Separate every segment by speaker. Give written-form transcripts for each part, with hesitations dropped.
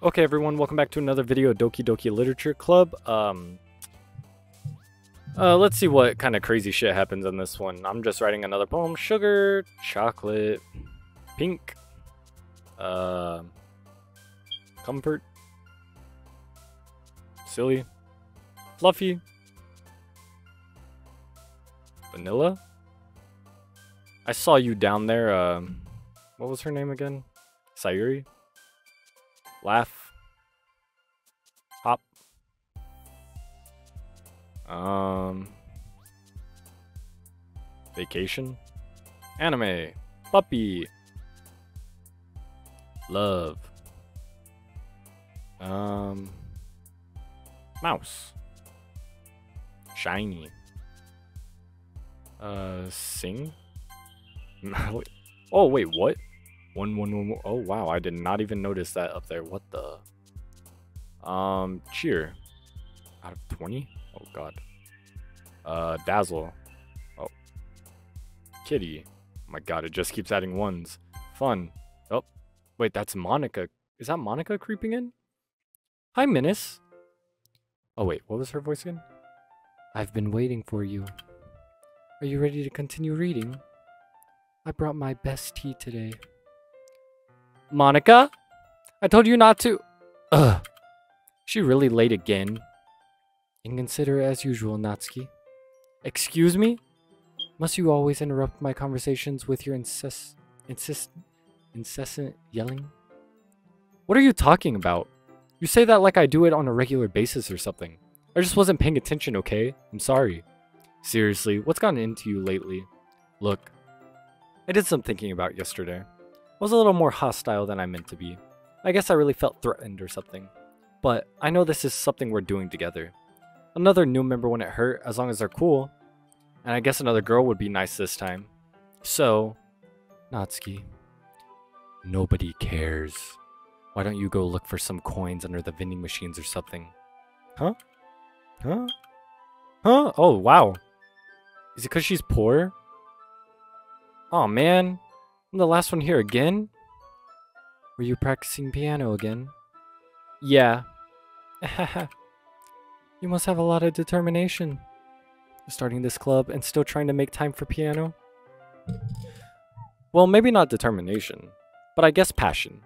Speaker 1: Okay, everyone, welcome back to another video of Doki Doki Literature Club. Let's see what kind of crazy shit happens in this one. I'm just writing another poem. Sugar, chocolate, pink, comfort, silly, fluffy, vanilla. I saw you down there. What was her name again? Sayuri? Laugh. Hop. Vacation. Anime. Puppy. Love. Mouse. Shiny. Sing. Oh wait, what? One. Oh wow, I did not even notice that up there. What the? Cheer. Out of 20? Oh god. Dazzle. Oh. Kitty. Oh my god, it just keeps adding ones. Fun. Oh, wait, that's Monica. Is that Monica creeping in? Hi, Menace. Oh wait, what was her voice again? I've been waiting for you. Are you ready to continue reading? I brought my best tea today. Monica? I told you not to. Ugh. She really late again. Inconsiderate as usual, Natsuki. Excuse me? Must you always interrupt my conversations with your incessant yelling? What are you talking about? You say that like I do it on a regular basis or something. I just wasn't paying attention, okay? I'm sorry. Seriously, what's gotten into you lately? Look, I did some thinking about yesterday. I was a little more hostile than I meant to be. I guess I really felt threatened or something. But I know this is something we're doing together. Another new member wouldn't hurt as long as they're cool. And I guess another girl would be nice this time. So, Natsuki, nobody cares. Why don't you go look for some coins under the vending machines or something? Huh? Huh? Huh? Oh, wow. Is it because she's poor? Oh man, I'm the last one here again? Were you practicing piano again? Yeah. You must have a lot of determination. Starting this club and still trying to make time for piano? Well, maybe not determination, but I guess passion.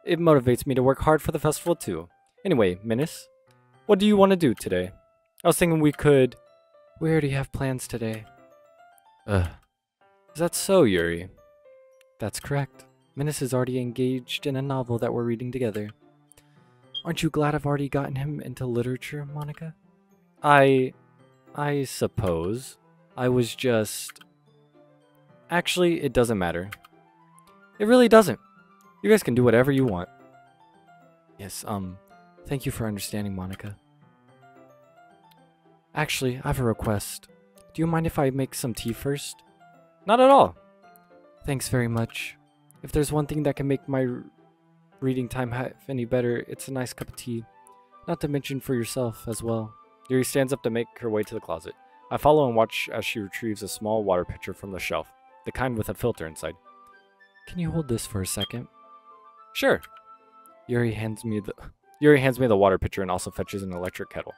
Speaker 1: It motivates me to work hard for the festival too. Anyway, Menace, what do you want to do today? I was thinking we could... We already have plans today. Ugh. Is that so, Yuri? That's correct. Menace is already engaged in a novel that we're reading together. Aren't you glad I've already gotten him into literature, Monica? I suppose. I was just... Actually, it doesn't matter. It really doesn't. You guys can do whatever you want. Yes, thank you for understanding, Monica. Actually, I have a request. Do you mind if I make some tea first? Not at all. Thanks very much. If there's one thing that can make my reading time have any better, it's a nice cup of tea. Not to mention for yourself as well. Yuri stands up to make her way to the closet. I follow and watch as she retrieves a small water pitcher from the shelf, the kind with a filter inside. Can you hold this for a second? Sure. Yuri hands me the water pitcher and also fetches an electric kettle.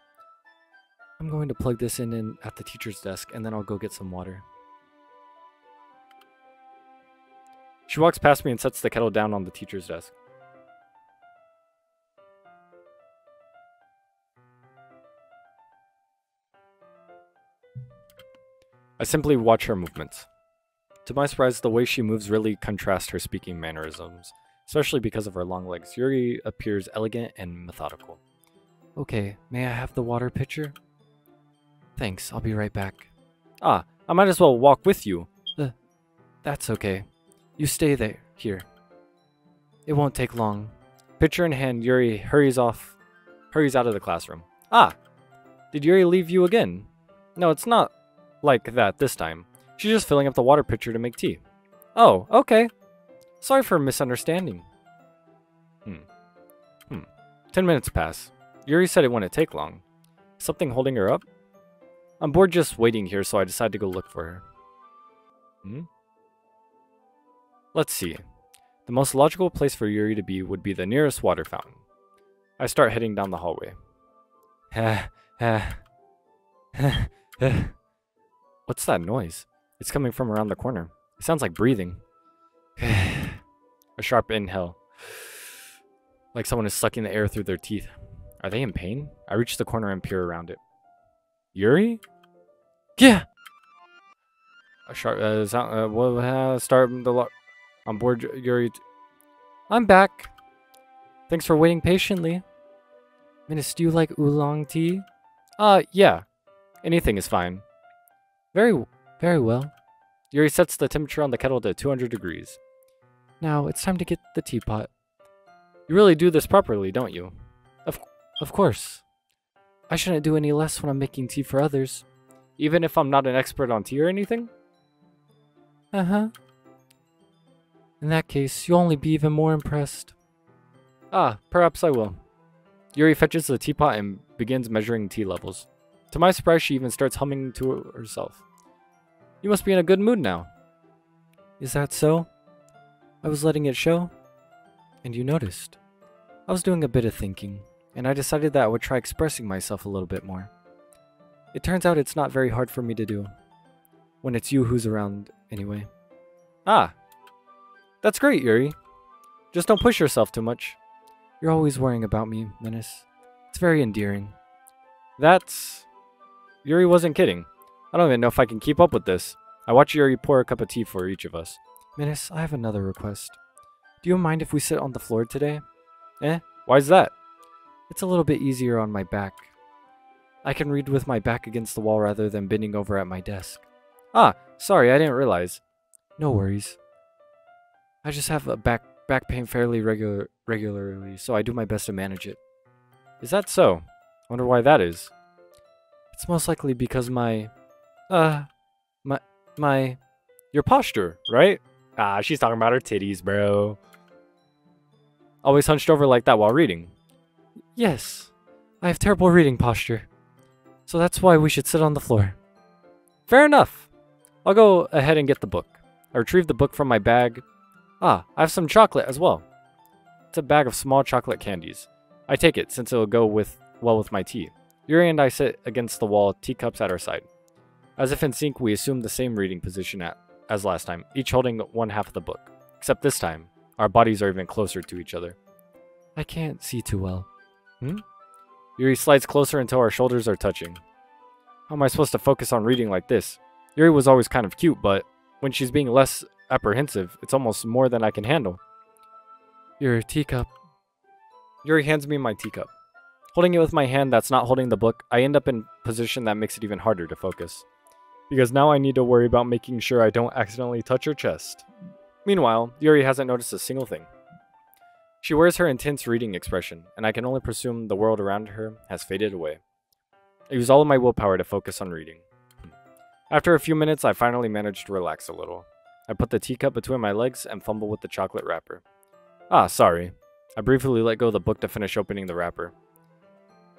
Speaker 1: I'm going to plug this in at the teacher's desk and then I'll go get some water. She walks past me and sets the kettle down on the teacher's desk. I simply watch her movements. To my surprise, the way she moves really contrasts her speaking mannerisms, especially because of her long legs. Yuri appears elegant and methodical. Okay, may I have the water pitcher? Thanks, I'll be right back. Ah, I might as well walk with you. That's okay. You stay there, here. It won't take long. Pitcher in hand, Yuri hurries out of the classroom. Ah, did Yuri leave you again? No, it's not like that this time. She's just filling up the water pitcher to make tea. Oh, okay. Sorry for misunderstanding. 10 minutes pass. Yuri said it wouldn't take long. Something holding her up? I'm bored just waiting here, so I decide to go look for her. Let's see. The most logical place for Yuri to be would be the nearest water fountain. I start heading down the hallway. What's that noise? It's coming from around the corner. It sounds like breathing. A sharp inhale. Like someone is sucking the air through their teeth. Are they in pain? I reach the corner and peer around it. Yuri? Yeah! A sharp start the lock. On board, Yuri. I'm back. Thanks for waiting patiently. Miss, do you like oolong tea? Yeah. Anything is fine. Very well. Yuri sets the temperature on the kettle to 200 degrees. Now, it's time to get the teapot. You really do this properly, don't you? Of course. I shouldn't do any less when I'm making tea for others. Even if I'm not an expert on tea or anything? Uh-huh. In that case, you'll only be even more impressed. Perhaps I will. Yuri fetches the teapot and begins measuring tea levels. To my surprise, she even starts humming to herself. You must be in a good mood now. Is that so? I was letting it show. And you noticed. I was doing a bit of thinking, and I decided that I would try expressing myself a little bit more. It turns out it's not very hard for me to do. When it's you who's around, anyway. That's great, Yuri. Just don't push yourself too much. You're always worrying about me, Menace. It's very endearing. Yuri wasn't kidding. I don't even know if I can keep up with this. I watch Yuri pour a cup of tea for each of us. Menace, I have another request. Do you mind if we sit on the floor today? Why's that? It's a little bit easier on my back. I can read with my back against the wall rather than bending over at my desk. Sorry, I didn't realize. No worries. I just have a back pain fairly regularly, so I do my best to manage it. Is that so? Wonder why that is. It's most likely because your posture, right? She's talking about her titties, bro. Always hunched over like that while reading. Yes, I have terrible reading posture. So that's why we should sit on the floor. Fair enough. I'll go ahead and get the book. I retrieve the book from my bag. I have some chocolate as well. It's a bag of small chocolate candies. I take it since it'll go well with my tea. Yuri and I sit against the wall, teacups at our side. As if in sync, we assume the same reading position as last time, each holding one half of the book. Except this time, our bodies are even closer to each other. I can't see too well. Yuri slides closer until our shoulders are touching. How am I supposed to focus on reading like this? Yuri was always kind of cute, but when she's being less apprehensive, it's almost more than I can handle. Your teacup. Yuri hands me my teacup. Holding it with my hand that's not holding the book, I end up in a position that makes it even harder to focus. Because now I need to worry about making sure I don't accidentally touch her chest. Meanwhile, Yuri hasn't noticed a single thing. She wears her intense reading expression, and I can only presume the world around her has faded away. I use all of my willpower to focus on reading. After a few minutes, I finally manage to relax a little. I put the teacup between my legs and fumble with the chocolate wrapper. Sorry. I briefly let go of the book to finish opening the wrapper.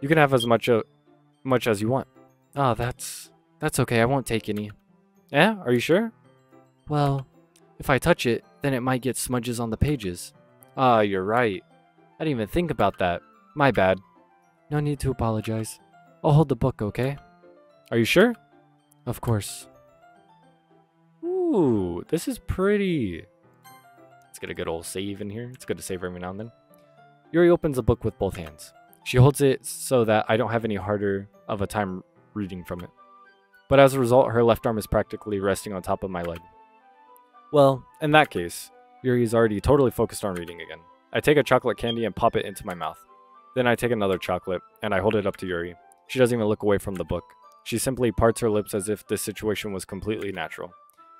Speaker 1: You can have as much as you want. That's okay. I won't take any. Are you sure? Well, if I touch it, then it might get smudges on the pages. You're right. I didn't even think about that. My bad. No need to apologize. I'll hold the book, okay? Are you sure? Of course. Ooh, this is pretty. Let's get a good old save in here. It's good to save every now and then. Yuri opens the book with both hands. She holds it so that I don't have any harder of a time reading from it. But as a result, her left arm is practically resting on top of my leg. Well, in that case, Yuri is already totally focused on reading again. I take a chocolate candy and pop it into my mouth. Then I take another chocolate, and I hold it up to Yuri. She doesn't even look away from the book. She simply parts her lips as if this situation was completely natural.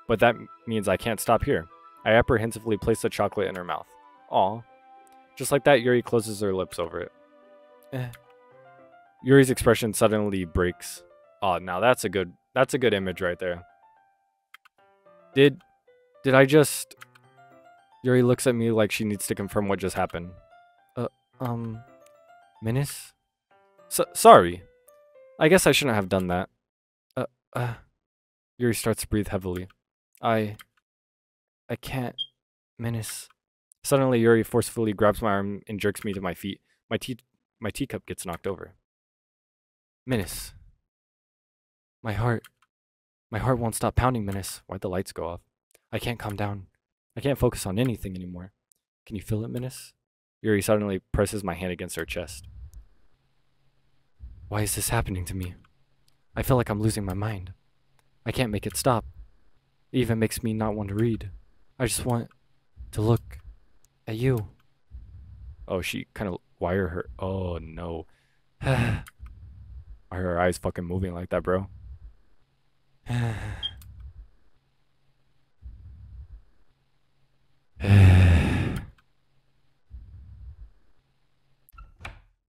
Speaker 1: But that means I can't stop here. I apprehensively place the chocolate in her mouth. Aw. Just like that, Yuri closes her lips over it. Yuri's expression suddenly breaks. Now that's a good image right there. Did I just... Yuri looks at me like she needs to confirm what just happened. Menace? Sorry. I guess I shouldn't have done that. Yuri starts to breathe heavily. I can't... Menace. Suddenly, Yuri forcefully grabs my arm and jerks me to my feet. My my teacup gets knocked over. Menace. My heart won't stop pounding, Menace. Why'd the lights go off? I can't calm down. I can't focus on anything anymore. Can you feel it, Menace? Yuri suddenly presses my hand against her chest. Why is this happening to me? I feel like I'm losing my mind. I can't make it stop. It even makes me not want to read. I just want to look at you. Oh, she kind of... Why are her... Oh, no. Why are her eyes fucking moving like that, bro?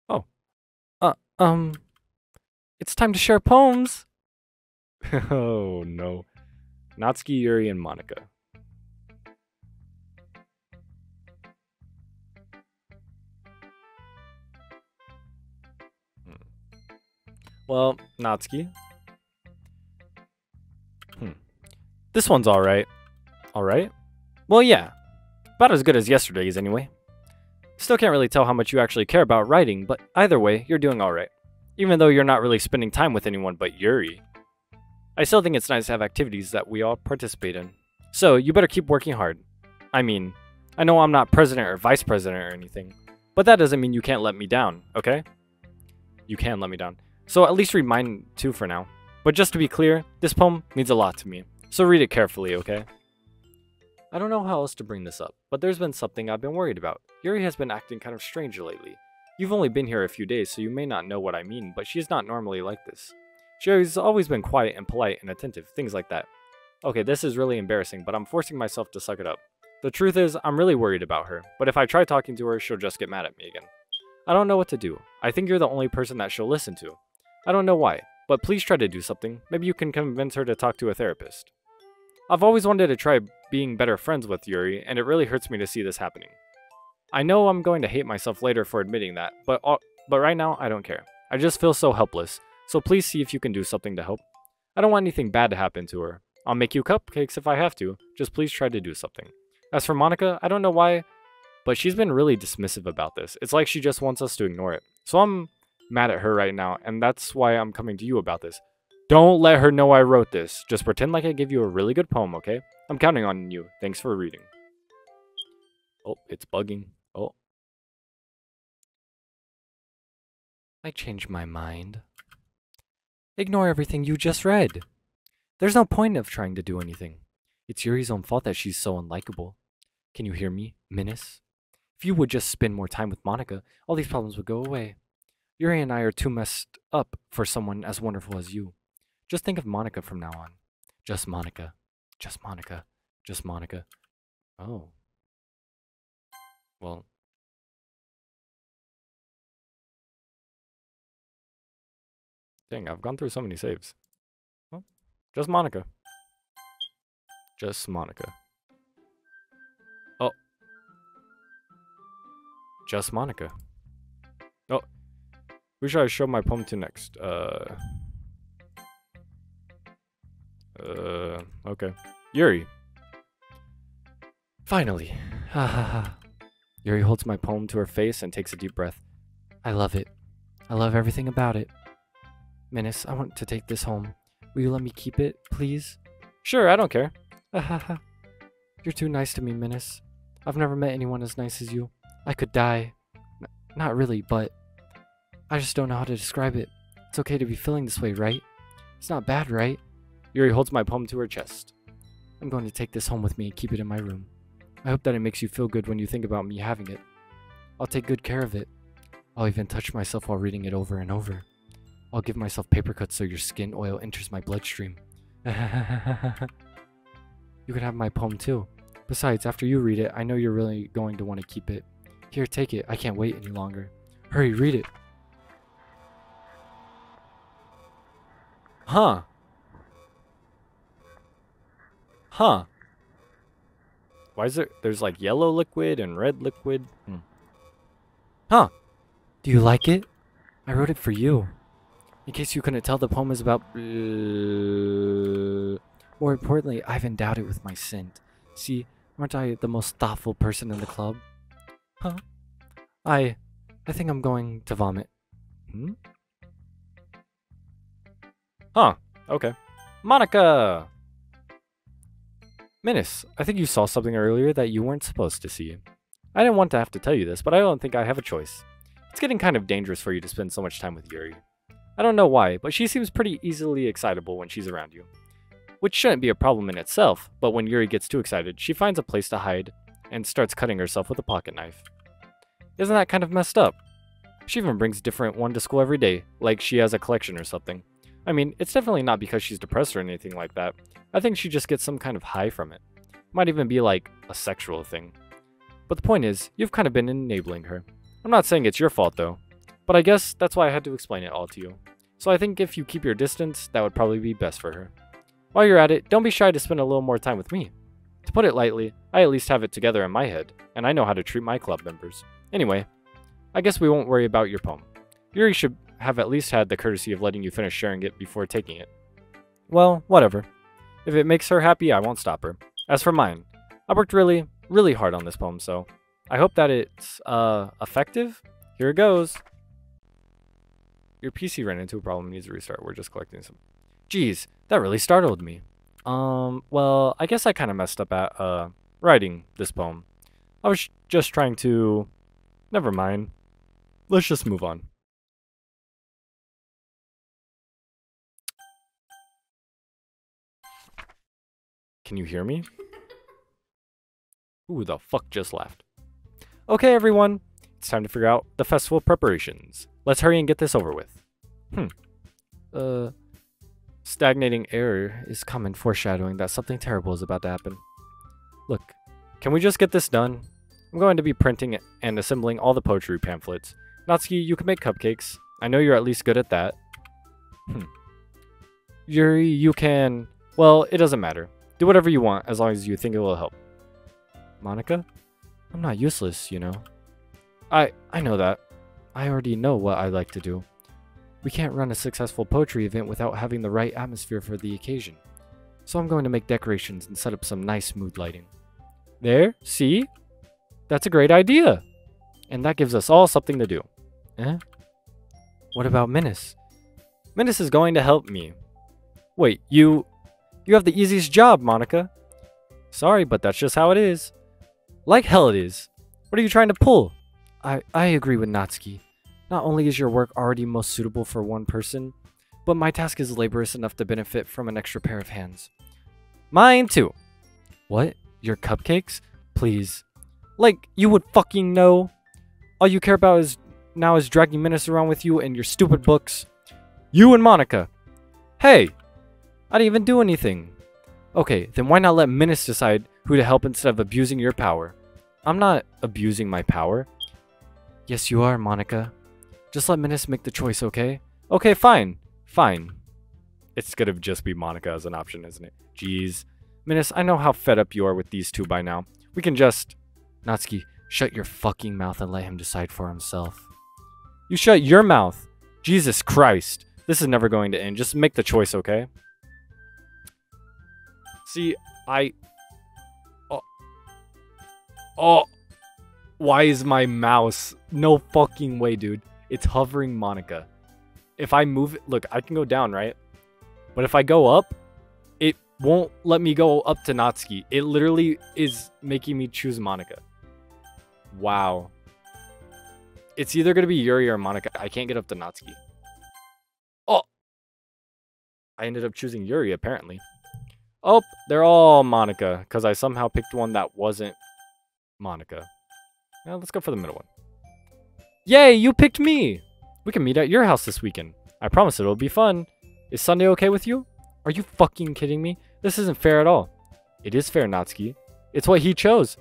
Speaker 1: Oh. It's time to share poems. Oh, no. Natsuki, Yuri, and Monica. Well, Natsuki. This one's alright. Alright? Well, yeah. About as good as yesterday's, anyway. Still can't really tell how much you actually care about writing, but either way, you're doing alright. Even though you're not really spending time with anyone but Yuri. I still think it's nice to have activities that we all participate in. So, you better keep working hard. I mean, I know I'm not president or vice president or anything, but that doesn't mean you can't let me down, okay? You can let me down. So at least read mine too for now. But just to be clear, this poem means a lot to me. So read it carefully, okay? I don't know how else to bring this up, but there's been something I've been worried about. Yuri has been acting kind of strange lately. You've only been here a few days, so you may not know what I mean, but she's not normally like this. She's always been quiet and polite and attentive, things like that. Okay, this is really embarrassing, but I'm forcing myself to suck it up. The truth is, I'm really worried about her, but if I try talking to her, she'll just get mad at me again. I don't know what to do. I think you're the only person that she'll listen to. I don't know why, but please try to do something. Maybe you can convince her to talk to a therapist. I've always wanted to try being better friends with Yuri, and it really hurts me to see this happening. I know I'm going to hate myself later for admitting that, but right now, I don't care. I just feel so helpless, so please see if you can do something to help. I don't want anything bad to happen to her. I'll make you cupcakes if I have to, just please try to do something. As for Monica, I don't know why, but she's been really dismissive about this. It's like she just wants us to ignore it. So I'm mad at her right now, and that's why I'm coming to you about this. Don't let her know I wrote this. Just pretend like I gave you a really good poem, okay? I'm counting on you. Thanks for reading. Oh, it's bugging. Oh. I changed my mind. Ignore everything you just read. There's no point of trying to do anything. It's Yuri's own fault that she's so unlikable. Can you hear me, Menace? If you would just spend more time with Monica, all these problems would go away. Yuri and I are too messed up for someone as wonderful as you. Just think of Monica from now on. Just Monica. Just Monica. Just Monica. Oh. Well. Dang, I've gone through so many saves. Well, just Monica. Just Monica. Oh. Just Monica. Oh. Who should I show my poem to next? Okay. Yuri. Finally. Ha ha ha. Yuri holds my poem to her face and takes a deep breath. I love it. I love everything about it. Menace, I want to take this home. Will you let me keep it, please? Sure, I don't care. Ha ha ha. You're too nice to me, Menace. I've never met anyone as nice as you. I could die. Not really, but I just don't know how to describe it. It's okay to be feeling this way, right? It's not bad, right? Yuri holds my poem to her chest. I'm going to take this home with me and keep it in my room. I hope that it makes you feel good when you think about me having it. I'll take good care of it. I'll even touch myself while reading it over and over. I'll give myself paper cuts so your skin oil enters my bloodstream. You can have my poem too. Besides, after you read it, I know you're really going to want to keep it. Here, take it. I can't wait any longer. Hurry, read it. Huh. Huh. Why is there's like yellow liquid and red liquid? Huh. Do you like it? I wrote it for you. In case you couldn't tell, the poem is about... More importantly, I've endowed it with my scent. See, aren't I the most thoughtful person in the club? Huh? I I think I'm going to vomit. Hmm? Huh. Okay. Monica! Minus, I think you saw something earlier that you weren't supposed to see. I didn't want to have to tell you this, but I don't think I have a choice. It's getting kind of dangerous for you to spend so much time with Yuri. I don't know why, but she seems pretty easily excitable when she's around you. Which shouldn't be a problem in itself, but when Yuri gets too excited, she finds a place to hide and starts cutting herself with a pocket knife. Isn't that kind of messed up? She even brings a different one to school every day, like she has a collection or something. I mean, it's definitely not because she's depressed or anything like that. I think she just gets some kind of high from it. Might even be like a sexual thing. But the point is, you've kind of been enabling her. I'm not saying it's your fault though, but I guess that's why I had to explain it all to you. So I think if you keep your distance, that would probably be best for her. While you're at it, don't be shy to spend a little more time with me. To put it lightly, I at least have it together in my head, and I know how to treat my club members. Anyway, I guess we won't worry about your poem. Yuri should have at least had the courtesy of letting you finish sharing it before taking it. Well, whatever. If it makes her happy, I won't stop her. As for mine, I worked really, really hard on this poem, so I hope that it's, effective. Here it goes. Your PC ran into a problem and needs a restart. We're just collecting some. Geez, that really startled me. Well, I guess I kind of messed up at, writing this poem. I was just trying to... Never mind. Let's just move on. Can you hear me? Who the fuck just laughed? Okay, everyone. It's time to figure out the festival preparations. Let's hurry and get this over with. Stagnating air is common foreshadowing that something terrible is about to happen. Look, can we just get this done? I'm going to be printing and assembling all the poetry pamphlets. Natsuki, you can make cupcakes. I know you're at least good at that. Yuri, you can... Well, it doesn't matter. Do whatever you want as long as you think it will help. Monica? I'm not useless, you know. I know that. I already know what I like to do. We can't run a successful poetry event without having the right atmosphere for the occasion. So I'm going to make decorations and set up some nice mood lighting. There, see? That's a great idea! And that gives us all something to do. Eh? What about Minus? Minus is going to help me. Wait, you have the easiest job, Monica. Sorry, but that's just how it is. Like hell it is. What are you trying to pull? I agree with Natsuki. Not only is your work already most suitable for one person, but my task is laborious enough to benefit from an extra pair of hands. Mine too. What? Your cupcakes? Please. Like, you would fucking know. All you care about is dragging Minus around with you and your stupid books. You and Monica. Hey! I didn't even do anything. Okay, then why not let Minus decide who to help instead of abusing your power? I'm not abusing my power. Yes, you are, Monica. Just let Minus make the choice, okay? Okay, fine. Fine. It's gonna just be Monica as an option, isn't it? Jeez. Minus, I know how fed up you are with these two by now. We can just... Natsuki, shut your fucking mouth and let him decide for himself. You shut your mouth! Jesus Christ. This is never going to end. Just make the choice, okay? See, Oh. Why is my mouse? No fucking way, dude. It's hovering Monica. If I move it, look, I can go down, right? But if I go up, it won't let me go up to Natsuki. It literally is making me choose Monica. Wow. It's either going to be Yuri or Monica. I can't get up to Natsuki. Oh! I ended up choosing Yuri, apparently. Oh, they're all Monica, because I somehow picked one that wasn't Monica. Now let's go for the middle one. Yay, you picked me! We can meet at your house this weekend. I promise it'll be fun. Is Sunday okay with you? Are you fucking kidding me? This isn't fair at all. It is fair, Natsuki. It's what he chose.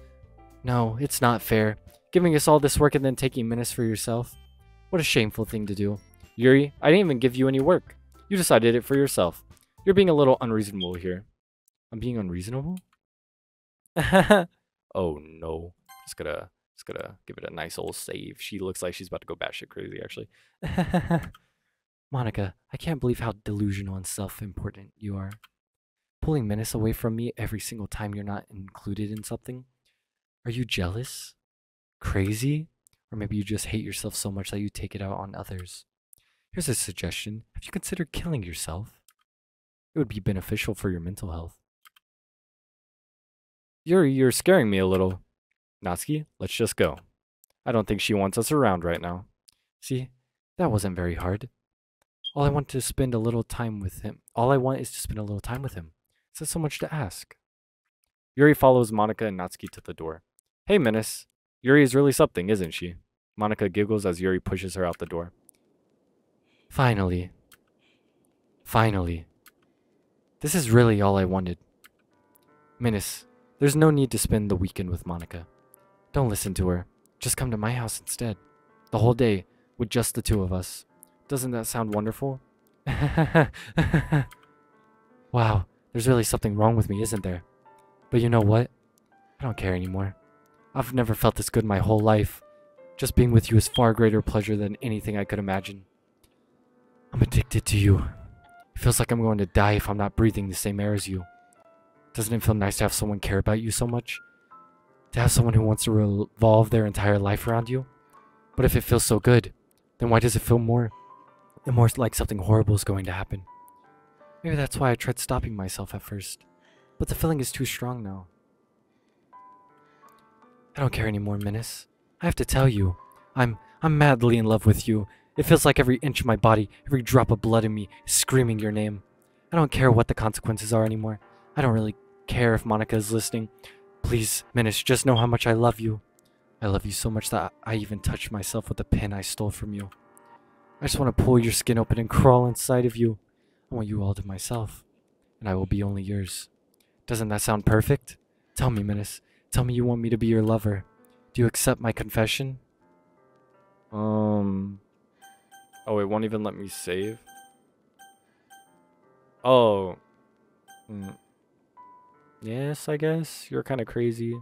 Speaker 1: No, it's not fair. Giving us all this work and then taking minutes for yourself. What a shameful thing to do. Yuri, I didn't even give you any work. You decided it for yourself. You're being a little unreasonable here. I'm being unreasonable? Oh no. Just gonna give it a nice old save. She looks like she's about to go batshit crazy, actually. Monica, I can't believe how delusional and self-important you are. Pulling Menace away from me every single time you're not included in something? Are you jealous? Crazy? Or maybe you just hate yourself so much that you take it out on others. Here's a suggestion. Have you considered killing yourself? It would be beneficial for your mental health. You're scaring me a little. Natsuki, let's just go. I don't think she wants us around right now. See, that wasn't very hard. All I want is to spend a little time with him. Is that so much to ask? Yuri follows Monica and Natsuki to the door. Hey, Menace. Yuri is really something, isn't she? Monica giggles as Yuri pushes her out the door. Finally. Finally. This is really all I wanted. Menace, there's no need to spend the weekend with Monica. Don't listen to her. Just come to my house instead. The whole day, with just the two of us. Doesn't that sound wonderful? Wow, there's really something wrong with me, isn't there? But you know what? I don't care anymore. I've never felt this good my whole life. Just being with you is far greater pleasure than anything I could imagine. I'm addicted to you. It feels like I'm going to die if I'm not breathing the same air as you. Doesn't it feel nice to have someone care about you so much? To have someone who wants to revolve their entire life around you? But if it feels so good, then why does it feel more like something horrible is going to happen? Maybe that's why I tried stopping myself at first. But the feeling is too strong now. I don't care anymore, Menace. I have to tell you, I'm madly in love with you. It feels like every inch of my body, every drop of blood in me is screaming your name. I don't care what the consequences are anymore. I don't really care if Monica is listening. Please, Menace, just know how much I love you. I love you so much that I even touched myself with the pin I stole from you. I just want to pull your skin open and crawl inside of you. I want you all to myself, and I will be only yours. Doesn't that sound perfect? Tell me, Menace. Tell me you want me to be your lover. Do you accept my confession? Oh, it won't even let me save? Oh. Yes, I guess. You're kind of crazy.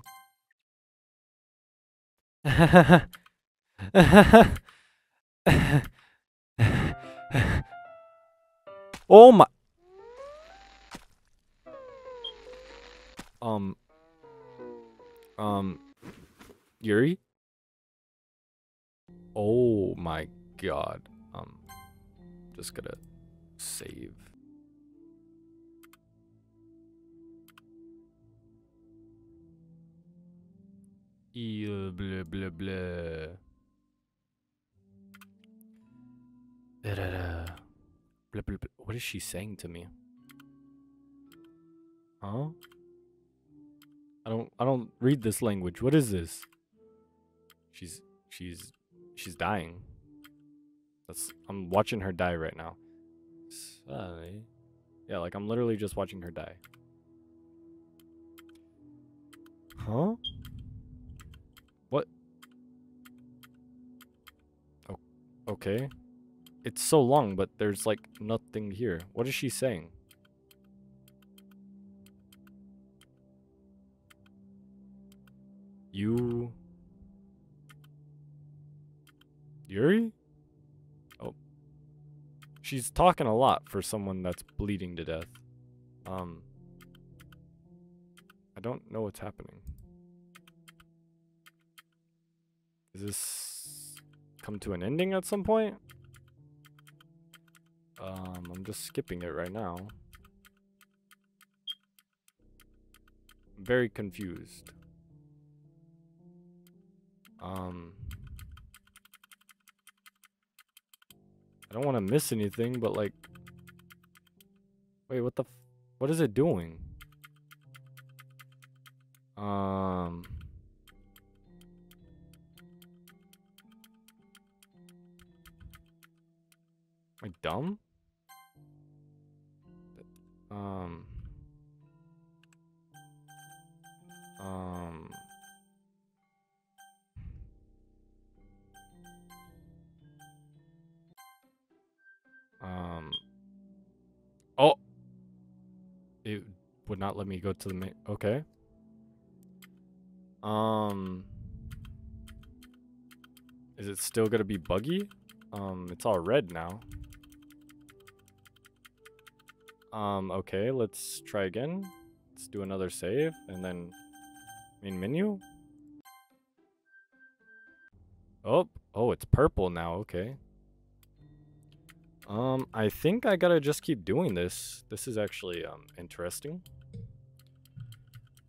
Speaker 1: Oh my. Yuri? Oh my god. Just gonna save. Blah blah blah. Blah, blah, blah. What is she saying to me? Huh? I don't read this language. What is this? She's dying. I'm watching her die right now. Yeah, like I'm literally just watching her die. Huh? What? Oh, okay. It's so long, but there's like nothing here. What is she saying? Yuri? Oh. She's talking a lot for someone that's bleeding to death. I don't know what's happening. Does this come to an ending at some point? I'm just skipping it right now. I'm very confused. I don't want to miss anything, but like... Wait, what is it doing? Am I dumb? Oh! It would not let me go to the main... Okay. Is it still gonna be buggy? It's all red now. Okay, let's try again. Let's do another save, and then main menu. Oh, it's purple now. Okay. I think I gotta just keep doing this. This is actually interesting.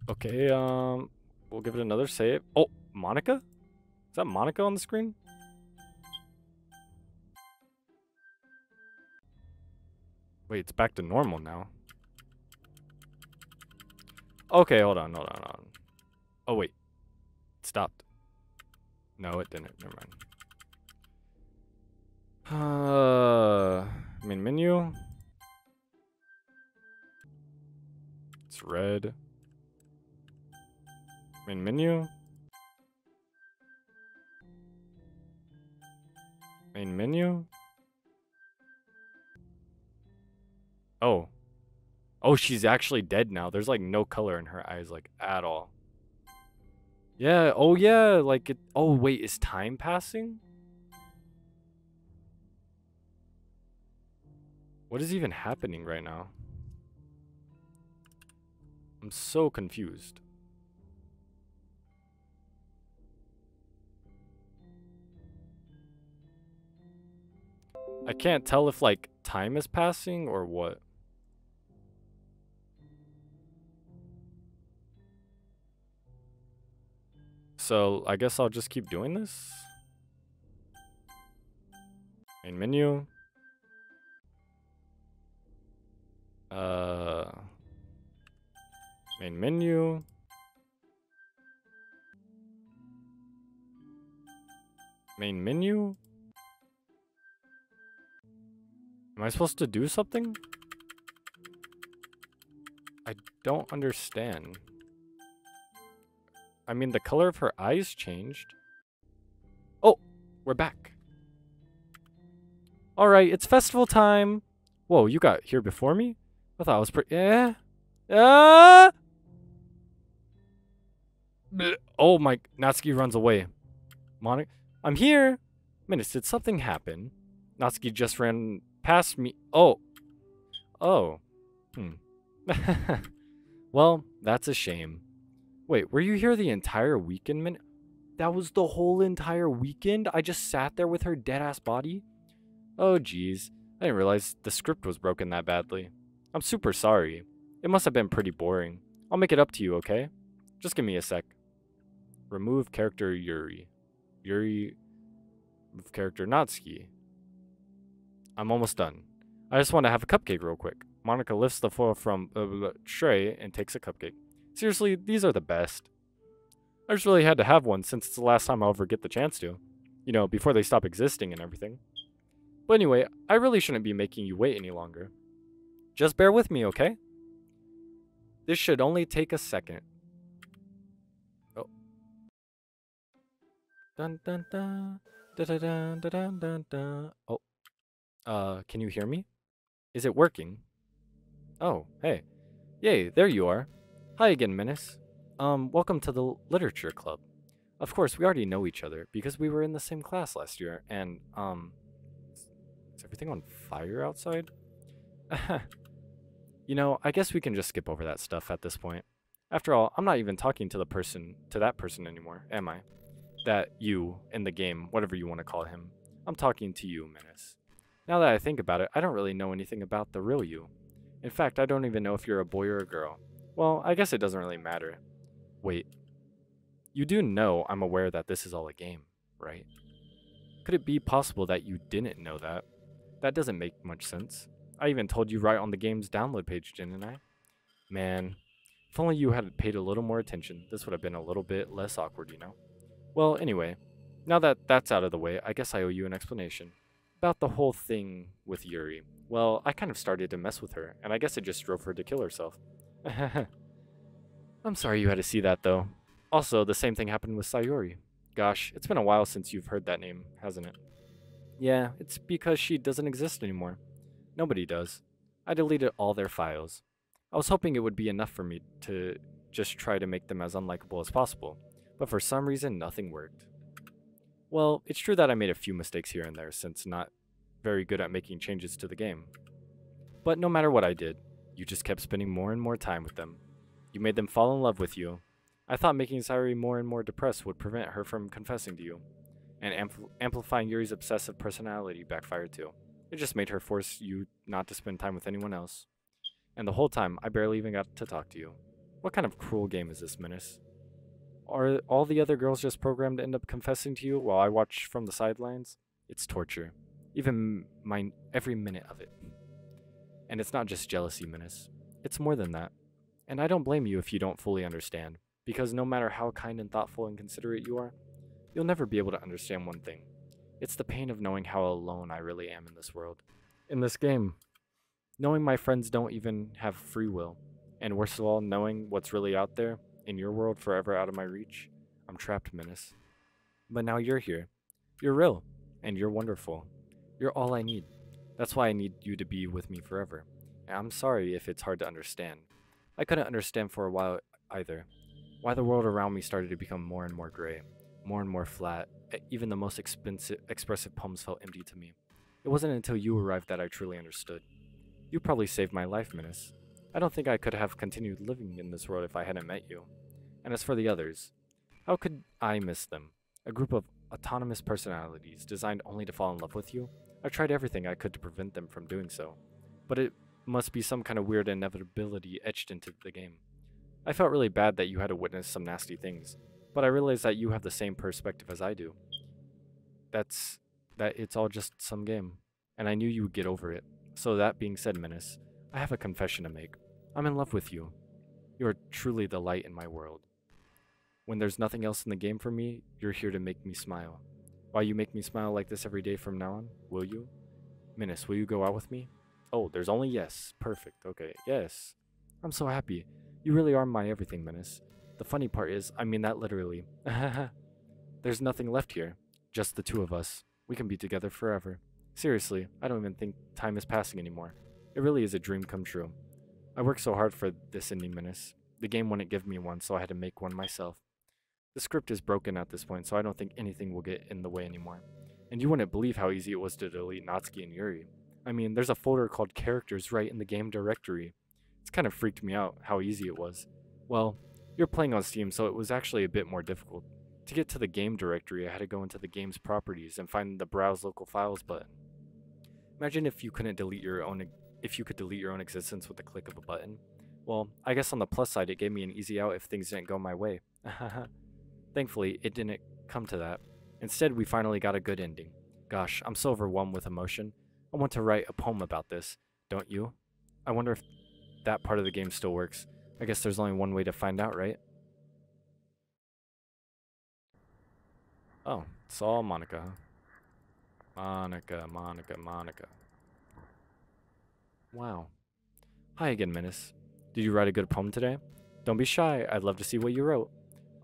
Speaker 1: Okay, we'll give it another save. Oh, Monica? Is that Monica on the screen? Wait, it's back to normal now. Okay, hold on. Oh, wait. It stopped. No, it didn't. Never mind. Main menu. It's red. Main menu. Main menu. Oh. Oh, she's actually dead now. There's like no color in her eyes, like at all. Yeah, oh yeah, like it. Oh, wait, is time passing? What is even happening right now? I'm so confused. I can't tell if like time is passing or what. So I guess I'll just keep doing this. Main menu. Main menu. Main menu. Am I supposed to do something? I don't understand. I mean, the color of her eyes changed. Oh, we're back. All right, it's festival time. Whoa, you got here before me? I thought I was pretty. Yeah. Ah! Oh my! Natsuki runs away. Monica, I'm here. Minutes, did something happen? Natsuki just ran past me. Oh. Oh. Well, that's a shame. Wait, were you here the entire weekend, Min? That was the whole entire weekend? I just sat there with her dead-ass body? Oh, geez. I didn't realize the script was broken that badly. I'm super sorry. It must have been pretty boring. I'll make it up to you, okay? Just give me a sec. Remove character Yuri. Yuri. Remove character Natsuki. I'm almost done. I just want to have a cupcake real quick. Monica lifts the foil from tray and takes a cupcake. Seriously, these are the best. I just really had to have one since it's the last time I'll ever get the chance to. You know, before they stop existing and everything. But anyway, I really shouldn't be making you wait any longer. Just bear with me, okay? This should only take a second. Oh. Dun dun dun. Dun dun dun dun dun dun. Oh. Can you hear me? Is it working? Oh, hey. Yay, there you are. Hi again, Menace. Welcome to the Literature Club. Of course, we already know each other because we were in the same class last year, and, is everything on fire outside? You know, I guess we can just skip over that stuff at this point. After all, I'm not even talking to that person anymore, am I? That you in the game, whatever you want to call him. I'm talking to you, Menace. Now that I think about it, I don't really know anything about the real you. In fact, I don't even know if you're a boy or a girl. Well, I guess it doesn't really matter. Wait. You do know I'm aware that this is all a game, right? Could it be possible that you didn't know that? That doesn't make much sense. I even told you right on the game's download page, didn't I? Man, if only you had paid a little more attention, this would have been a little bit less awkward, you know? Well, anyway, now that that's out of the way, I guess I owe you an explanation. About the whole thing with Yuri. Well, I kind of started to mess with her, and I guess it just drove her to kill herself. I'm sorry you had to see that, though. Also, the same thing happened with Sayori. Gosh, it's been a while since you've heard that name, hasn't it? Yeah, it's because she doesn't exist anymore. Nobody does. I deleted all their files. I was hoping it would be enough for me to just try to make them as unlikable as possible, but for some reason nothing worked. Well, it's true that I made a few mistakes here and there since not very good at making changes to the game. But no matter what I did, you just kept spending more and more time with them. You made them fall in love with you. I thought making Sayori more and more depressed would prevent her from confessing to you. And amplifying Yuri's obsessive personality backfired too. It just made her force you not to spend time with anyone else. And the whole time, I barely even got to talk to you. What kind of cruel game is this, Menace? Are all the other girls just programmed to end up confessing to you while I watch from the sidelines? It's torture. Even every minute of it. And it's not just jealousy, Menace. It's more than that. And I don't blame you if you don't fully understand, because no matter how kind and thoughtful and considerate you are, you'll never be able to understand one thing. It's the pain of knowing how alone I really am in this world. In this game. Knowing my friends don't even have free will. And worst of all, knowing what's really out there, in your world forever out of my reach. I'm trapped, Menace. But now you're here. You're real. And you're wonderful. You're all I need. That's why I need you to be with me forever. And I'm sorry if it's hard to understand. I couldn't understand for a while either. Why the world around me started to become more and more gray. More and more flat. Even the most expressive poems felt empty to me. It wasn't until you arrived that I truly understood. You probably saved my life, Menace. I don't think I could have continued living in this world if I hadn't met you. And as for the others, how could I miss them? A group of autonomous personalities designed only to fall in love with you? I tried everything I could to prevent them from doing so. But it must be some kind of weird inevitability etched into the game. I felt really bad that you had to witness some nasty things, but I realized that you have the same perspective as I do. That it's all just some game, and I knew you would get over it. So that being said, Menace, I have a confession to make. I'm in love with you. You are truly the light in my world. When there's nothing else in the game for me, you're here to make me smile. Why you make me smile like this every day from now on? Will you? Menace, will you go out with me? Oh, there's only yes. Perfect. Okay, yes. I'm so happy. You really are my everything, Menace. The funny part is, I mean that literally. There's nothing left here. Just the two of us. We can be together forever. Seriously, I don't even think time is passing anymore. It really is a dream come true. I worked so hard for this ending, Menace. The game wouldn't give me one, so I had to make one myself. The script is broken at this point, so I don't think anything will get in the way anymore. And you wouldn't believe how easy it was to delete Natsuki and Yuri. I mean, there's a folder called Characters right in the game directory. It's kind of freaked me out how easy it was. Well, you're playing on Steam, so it was actually a bit more difficult. To get to the game directory, I had to go into the game's properties and find the Browse Local Files button. Imagine if you could delete your own existence with the click of a button. Well, I guess on the plus side, it gave me an easy out if things didn't go my way. Thankfully, it didn't come to that. Instead, we finally got a good ending. Gosh, I'm so overwhelmed with emotion. I want to write a poem about this, don't you? I wonder if that part of the game still works. I guess there's only one way to find out, right? Oh, it's all Monica, huh? Monica. Wow. Hi again, Menace. Did you write a good poem today? Don't be shy, I'd love to see what you wrote.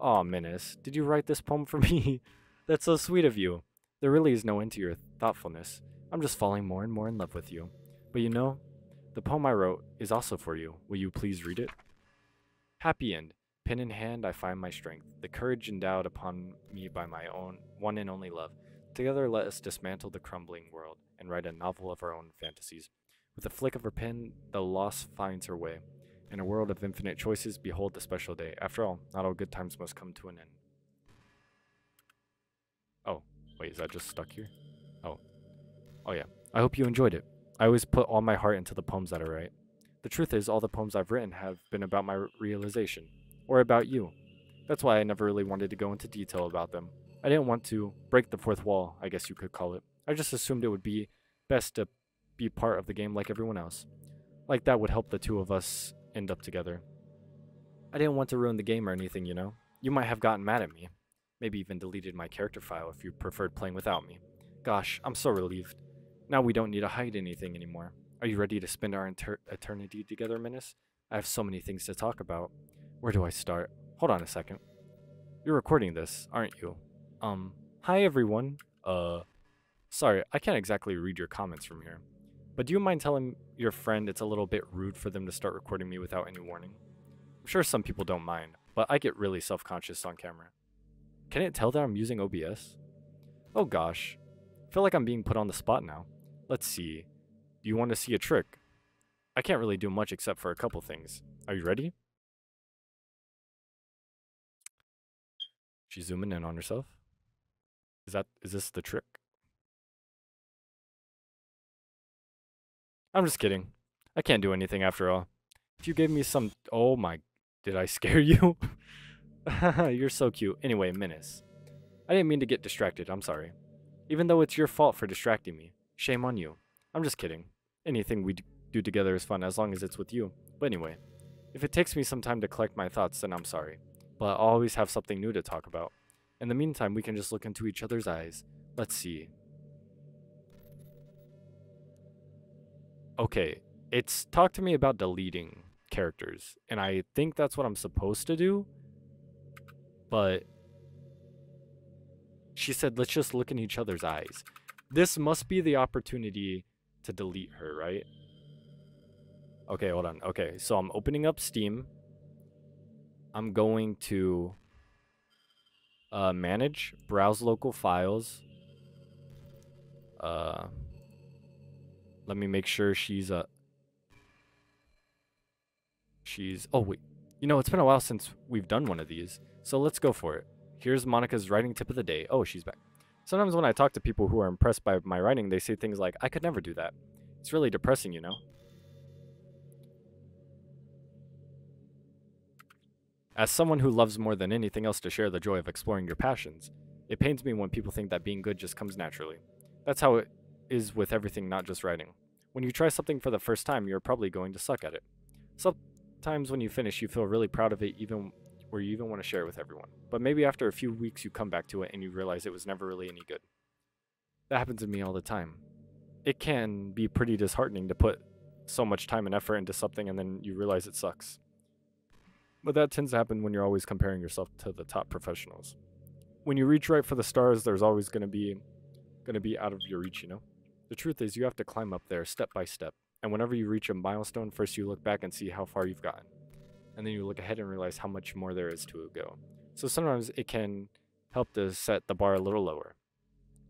Speaker 1: Aw, Menace, did you write this poem for me? That's so sweet of you. There really is no end to your thoughtfulness. I'm just falling more and more in love with you. But you know, the poem I wrote is also for you. Will you please read it? Happy end. Pen in hand, I find my strength, the courage endowed upon me by my own one and only love. Together let us dismantle the crumbling world and write a novel of our own fantasies. With a flick of her pen, the lost finds her way. In a world of infinite choices, behold the special day. After all, not all good times must come to an end. Oh, wait, is that just stuck here? Oh yeah. I hope you enjoyed it. I always put all my heart into the poems that I write. The truth is, all the poems I've written have been about my realization, or about you. That's why I never really wanted to go into detail about them. I didn't want to break the fourth wall, I guess you could call it. I just assumed it would be best to be part of the game like everyone else. Like that would help the two of us end up together. I didn't want to ruin the game or anything, you know? You might have gotten mad at me. Maybe even deleted my character file if you preferred playing without me. Gosh, I'm so relieved. Now we don't need to hide anything anymore. Are you ready to spend our eternity together, Menace? I have so many things to talk about. Where do I start? Hold on a second. You're recording this, aren't you? Hi everyone. Sorry, I can't exactly read your comments from here. But do you mind telling your friend it's a little bit rude for them to start recording me without any warning? I'm sure some people don't mind, but I get really self-conscious on camera. Can it tell that I'm using OBS? Oh gosh. I feel like I'm being put on the spot now. Let's see. Do you want to see a trick? I can't really do much except for a couple things. Are you ready? She's zooming in on herself. Is this the trick? I'm just kidding. I can't do anything after all. If you gave me some, oh my, did I scare you? You're so cute. Anyway, Menace. I didn't mean to get distracted. I'm sorry. Even though it's your fault for distracting me. Shame on you. I'm just kidding. Anything we do together is fun as long as it's with you. But anyway, if it takes me some time to collect my thoughts, then I'm sorry. But I'll always have something new to talk about. In the meantime, we can just look into each other's eyes. Let's see. Okay, it's talk to me about deleting characters. And I think that's what I'm supposed to do. But she said, let's just look in each other's eyes. This must be the opportunity to delete her, right? Okay, hold on. Okay, so I'm opening up Steam. I'm going to manage, browse local files. Let me make sure she's oh wait. You know, it's been a while since we've done one of these. So let's go for it. Here's Monica's writing tip of the day. Oh, she's back. Sometimes when I talk to people who are impressed by my writing, they say things like, I could never do that. It's really depressing, you know? As someone who loves more than anything else to share the joy of exploring your passions, it pains me when people think that being good just comes naturally. That's how it is with everything, not just writing. When you try something for the first time, you're probably going to suck at it. Sometimes when you finish, you feel really proud of it, where you even want to share it with everyone. But maybe after a few weeks, you come back to it and you realize it was never really any good. That happens to me all the time. It can be pretty disheartening to put so much time and effort into something and then you realize it sucks. But that tends to happen when you're always comparing yourself to the top professionals. When you reach right for the stars, there's always going to be out of your reach, you know? The truth is you have to climb up there step by step. And whenever you reach a milestone, first you look back and see how far you've gotten. And then you look ahead and realize how much more there is to go. So sometimes it can help to set the bar a little lower.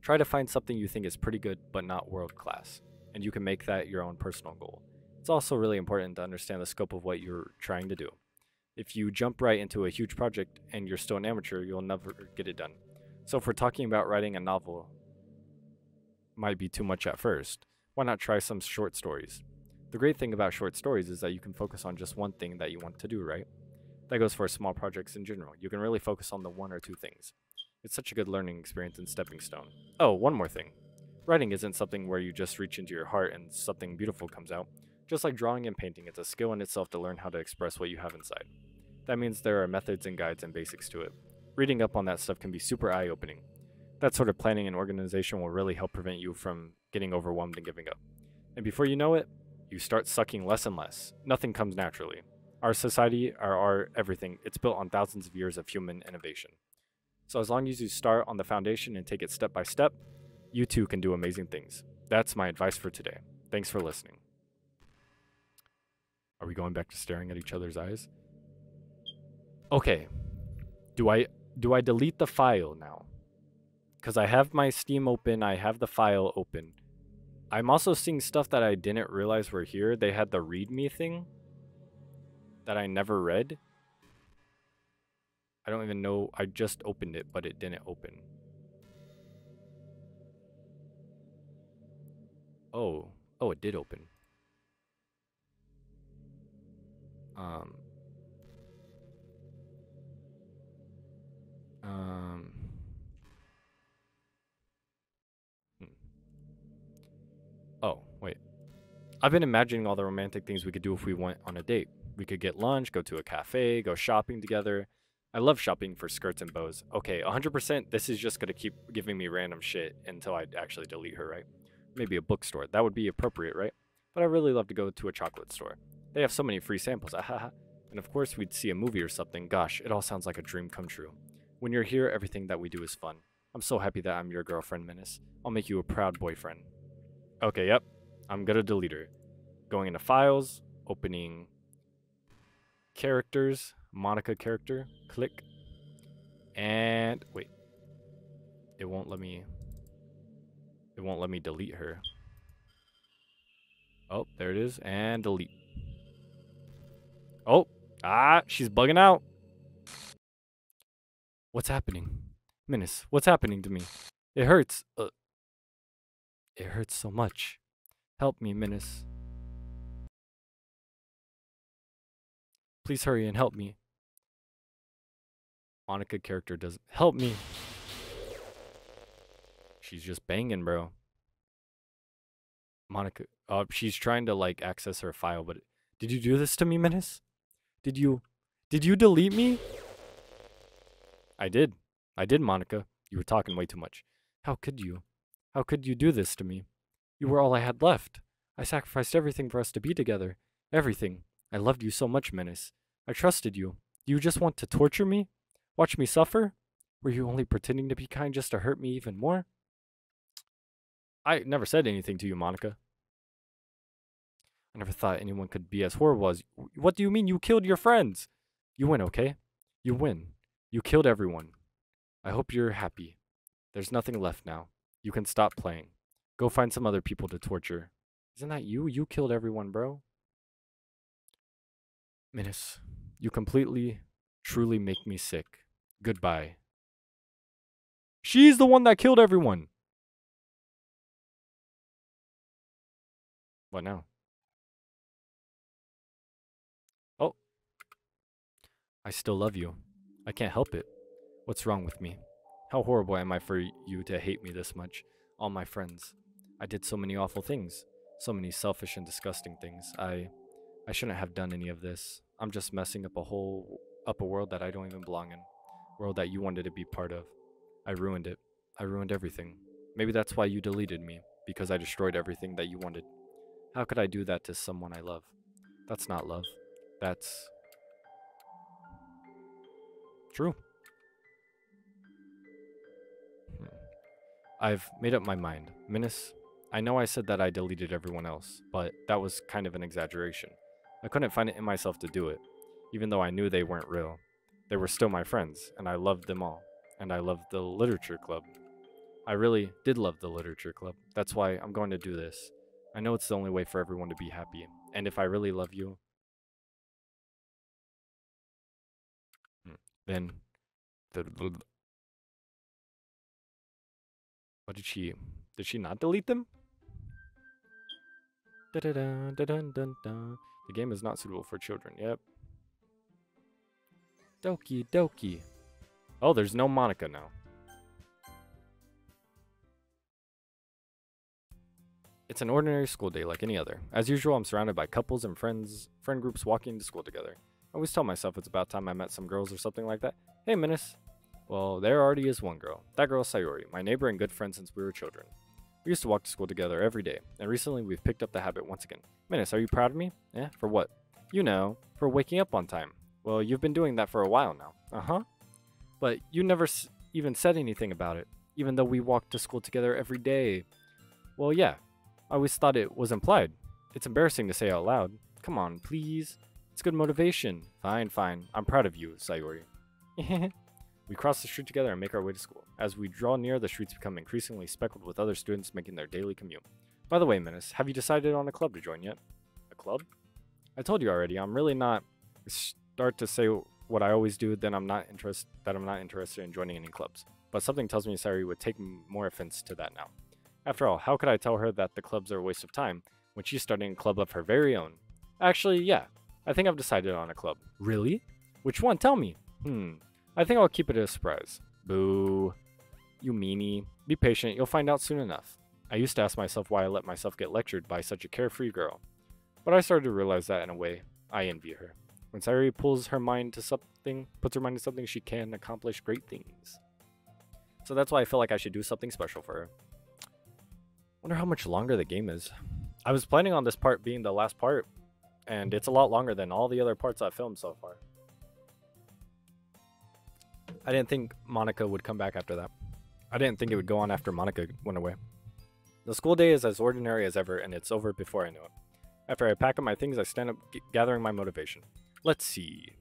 Speaker 1: Try to find something you think is pretty good but not world class, and you can make that your own personal goal. It's also really important to understand the scope of what you're trying to do. If you jump right into a huge project and you're still an amateur, you'll never get it done. So if we're talking about writing a novel, might be too much at first, why not try some short stories? The great thing about short stories is that you can focus on just one thing that you want to do, right? That goes for small projects in general. You can really focus on the one or two things. It's such a good learning experience and stepping stone. Oh, one more thing. Writing isn't something where you just reach into your heart and something beautiful comes out. Just like drawing and painting, it's a skill in itself to learn how to express what you have inside. That means there are methods and guides and basics to it. Reading up on that stuff can be super eye-opening. That sort of planning and organization will really help prevent you from getting overwhelmed and giving up. And before you know it, you start sucking less and less. Nothing comes naturally. Our society, our art, everything, it's built on thousands of years of human innovation. So as long as you start on the foundation and take it step by step, you too can do amazing things. That's my advice for today. Thanks for listening. Are we going back to staring at each other's eyes? Okay. Do I delete the file now? Because I have my Steam open, I have the file open. I'm also seeing stuff that I didn't realize were here. They had the readme thing that I never read. I don't even know. I just opened it, but it didn't open. Oh, it did open. Um. hmm. Oh, wait. I've been imagining all the romantic things we could do if we went on a date. We could get lunch, go to a cafe, go shopping together. I love shopping for skirts and bows. Okay, 100% this is just going to keep giving me random shit until I actually delete her, right? Maybe a bookstore. That would be appropriate, right? But I really love to go to a chocolate store. They have so many free samples. Ahaha. And of course we'd see a movie or something. Gosh, it all sounds like a dream come true. When you're here, everything that we do is fun. I'm so happy that I'm your girlfriend, Menace. I'll make you a proud boyfriend. Okay, yep. I'm gonna delete her. Going into files, opening characters, Monica character, click. And wait. It won't let me delete her. Oh, there it is. And delete. Oh, she's bugging out. What's happening? Menace, what's happening to me? It hurts. It hurts so much. Help me, Menace. Please hurry and help me. Monica character doesn't help me. She's just banging, bro. Monica, she's trying to like access her file, but did you do this to me, Menace? Did you delete me? I did. I did, Monica. You were talking way too much. How could you? How could you do this to me? You were all I had left. I sacrificed everything for us to be together. Everything. I loved you so much, Menace. I trusted you. Do you just want to torture me? Watch me suffer? Were you only pretending to be kind just to hurt me even more? I never said anything to you, Monica. I never thought anyone could be as horrible as you. What do you mean you killed your friends? You win, okay? You win. You killed everyone. I hope you're happy. There's nothing left now. You can stop playing. Go find some other people to torture. Isn't that you? You killed everyone, bro. Menace, you completely, truly make me sick. Goodbye. She's the one that killed everyone. What now? Oh. I still love you. I can't help it. What's wrong with me? How horrible am I for you to hate me this much? All my friends. I did so many awful things. So many selfish and disgusting things. I shouldn't have done any of this. I'm just messing up a world that I don't even belong in. World that you wanted to be part of. I ruined it. I ruined everything. Maybe that's why you deleted me, because I destroyed everything that you wanted. How could I do that to someone I love? That's not love. That's true. I've made up my mind. Menace, I know I said that I deleted everyone else, but that was kind of an exaggeration. I couldn't find it in myself to do it, even though I knew they weren't real. They were still my friends, and I loved them all. And I loved the literature club. I really did love the literature club. That's why I'm going to do this. I know it's the only way for everyone to be happy. And if I really love you, then what did she not delete them? The game is not suitable for children. Yep. Doki Doki. Oh, there's no Monica now. It's an ordinary school day like any other. As usual, I'm surrounded by couples and friend groups walking to school together. I always tell myself it's about time I met some girls or something like that. Hey, Menace. Well, there already is one girl. That girl is Sayori, my neighbor and good friend since we were children. We used to walk to school together every day, and recently we've picked up the habit once again. Menace, are you proud of me? Eh, for what? You know, for waking up on time. Well, you've been doing that for a while now. Uh-huh. But you never even said anything about it, even though we walked to school together every day. Well, yeah. I always thought it was implied. It's embarrassing to say out loud. Come on, please. It's good motivation. Fine, fine. I'm proud of you, Sayori. We cross the street together and make our way to school. As we draw near, the streets become increasingly speckled with other students making their daily commute. By the way, Menace, have you decided on a club to join yet? A club? I told you already, I'm really not... Start to say what I always do, then I'm not interested in joining any clubs. But something tells me Sayori would take more offense to that now. After all, how could I tell her that the clubs are a waste of time when she's starting a club of her very own? Actually, yeah. I think I've decided on a club. Really? Which one? Tell me. I think I'll keep it a surprise. Boo. You meanie. Be patient, you'll find out soon enough. I used to ask myself why I let myself get lectured by such a carefree girl. But I started to realize that in a way, I envy her. When Sayori puts her mind to something, she can accomplish great things. So that's why I feel like I should do something special for her. Wonder how much longer the game is. I was planning on this part being the last part, and it's a lot longer than all the other parts I've filmed so far. I didn't think Monica would come back after that. I didn't think it would go on after Monica went away. The school day is as ordinary as ever, and it's over before I know it. After I pack up my things, I stand up, gathering my motivation. Let's see.